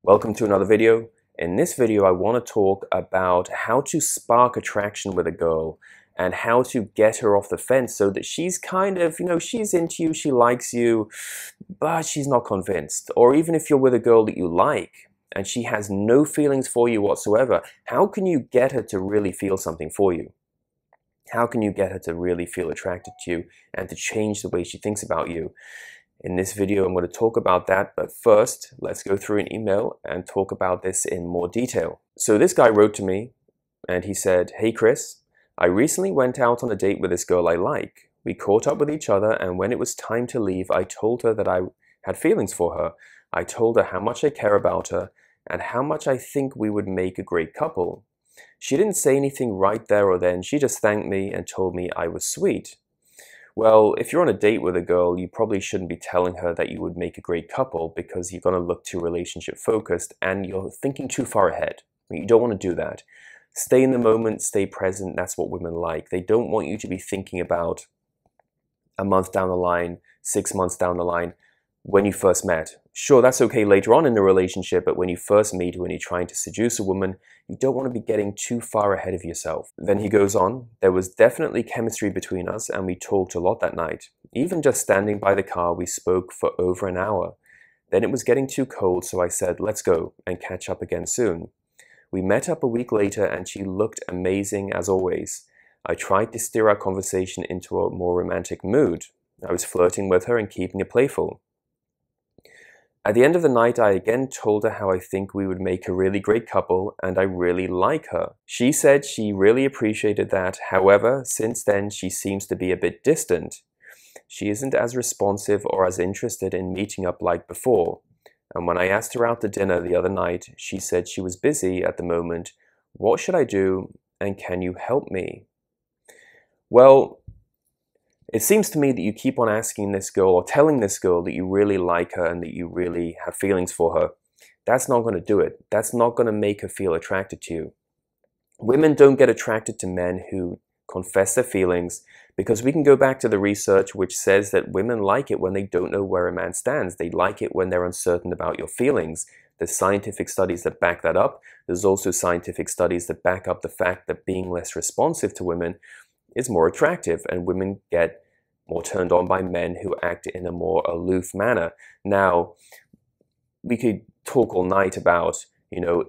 Welcome to another video. In this video, I want to talk about how to spark attraction with a girl and how to get her off the fence so that she's kind of, she's into you, she likes you, but she's not convinced. Or even if you're with a girl that you like and she has no feelings for you whatsoever, how can you get her to really feel something for you? How can you get her to really feel attracted to you and to change the way she thinks about you? In this video, I'm going to talk about that, but first, let's go through an email and talk about this in more detail. So this guy wrote to me and he said, "Hey Chris, I recently went out on a date with this girl I like. We caught up with each other, and when it was time to leave, I told her that I had feelings for her. I told her how much I care about her and how much I think we would make a great couple. She didn't say anything right there or then. She just thanked me and told me I was sweet." Well, if you're on a date with a girl, you probably shouldn't be telling her that you would make a great couple because you're going to look too relationship focused and you're thinking too far ahead. You don't want to do that. Stay in the moment, stay present. That's what women like. They don't want you to be thinking about a month down the line, 6 months down the line, when you first met. Sure, that's okay later on in the relationship, but when you first meet, when you're trying to seduce a woman, you don't want to be getting too far ahead of yourself. Then he goes on, "There was definitely chemistry between us and we talked a lot that night. Even just standing by the car, we spoke for over an hour. Then it was getting too cold, so I said, let's go and catch up again soon. We met up a week later and she looked amazing as always. I tried to steer our conversation into a more romantic mood. I was flirting with her and keeping it playful. At the end of the night, I again told her how I think we would make a really great couple and I really like her. She said she really appreciated that. However, since then, she seems to be a bit distant. She isn't as responsive or as interested in meeting up like before. And when I asked her out to dinner the other night, she said she was busy at the moment. What should I do and can you help me?" Well, it seems to me that you keep on asking this girl or telling this girl that you really like her and that you really have feelings for her. That's not going to do it. That's not going to make her feel attracted to you. Women don't get attracted to men who confess their feelings because we can go back to the research which says that women like it when they don't know where a man stands. They like it when they're uncertain about your feelings. There's scientific studies that back that up. There's also scientific studies that back up the fact that being less responsive to women is more attractive and women get more turned on by men who act in a more aloof manner. Now, we could talk all night about,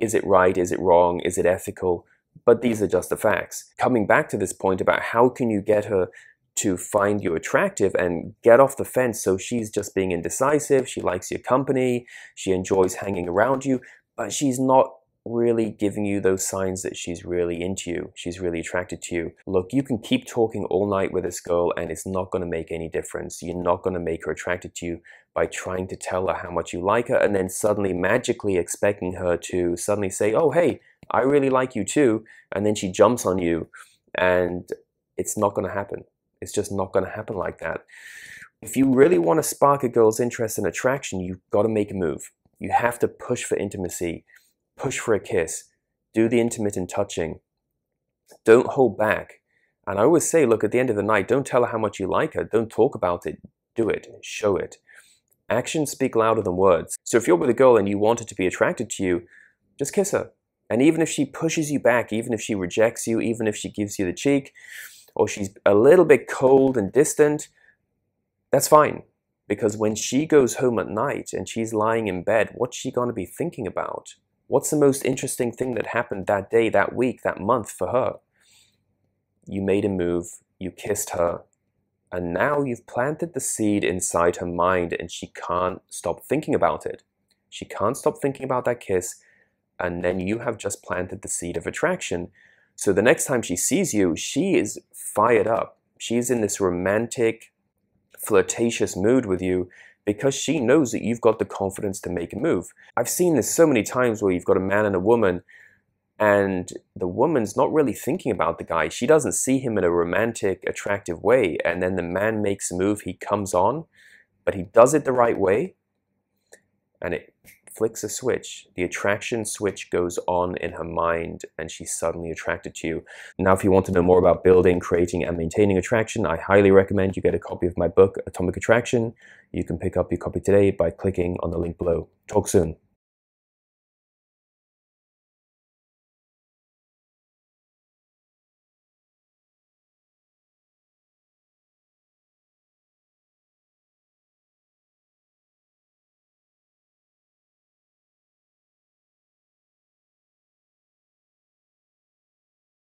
is it right, is it wrong, is it ethical? But these are just the facts. Coming back to this point about how can you get her to find you attractive and get off the fence so she's just being indecisive, she likes your company, she enjoys hanging around you, but she's not really giving you those signs that she's really into you, she's really attracted to you. Look, you can keep talking all night with this girl and it's not going to make any difference. You're not going to make her attracted to you by trying to tell her how much you like her and then suddenly magically expecting her to suddenly say, "Oh, hey, I really like you too," and then she jumps on you, and it's not going to happen. It's just not going to happen like that. If you really want to spark a girl's interest and attraction, you've got to make a move. You have to push for intimacy. Push for a kiss, do the intermittent touching, don't hold back. And I always say, look, at the end of the night, don't tell her how much you like her, don't talk about it, do it, show it. Actions speak louder than words. So if you're with a girl and you want her to be attracted to you, just kiss her. And even if she pushes you back, even if she rejects you, even if she gives you the cheek, or she's a little bit cold and distant, that's fine. Because when she goes home at night and she's lying in bed, what's she going to be thinking about? What's the most interesting thing that happened that day, that week, that month for her? You made a move, you kissed her, and now you've planted the seed inside her mind and she can't stop thinking about it. She can't stop thinking about that kiss, and then you have just planted the seed of attraction. So the next time she sees you, she is fired up. She's in this romantic, flirtatious mood with you, because she knows that you've got the confidence to make a move. I've seen this so many times where you've got a man and a woman and the woman's not really thinking about the guy. She doesn't see him in a romantic, attractive way. And then the man makes a move, he comes on, but he does it the right way and it flicks a switch. The attraction switch goes on in her mind and she's suddenly attracted to you. Now, if you want to know more about building, creating, and maintaining attraction, I highly recommend you get a copy of my book, Atomic Attraction. You can pick up your copy today by clicking on the link below. Talk soon.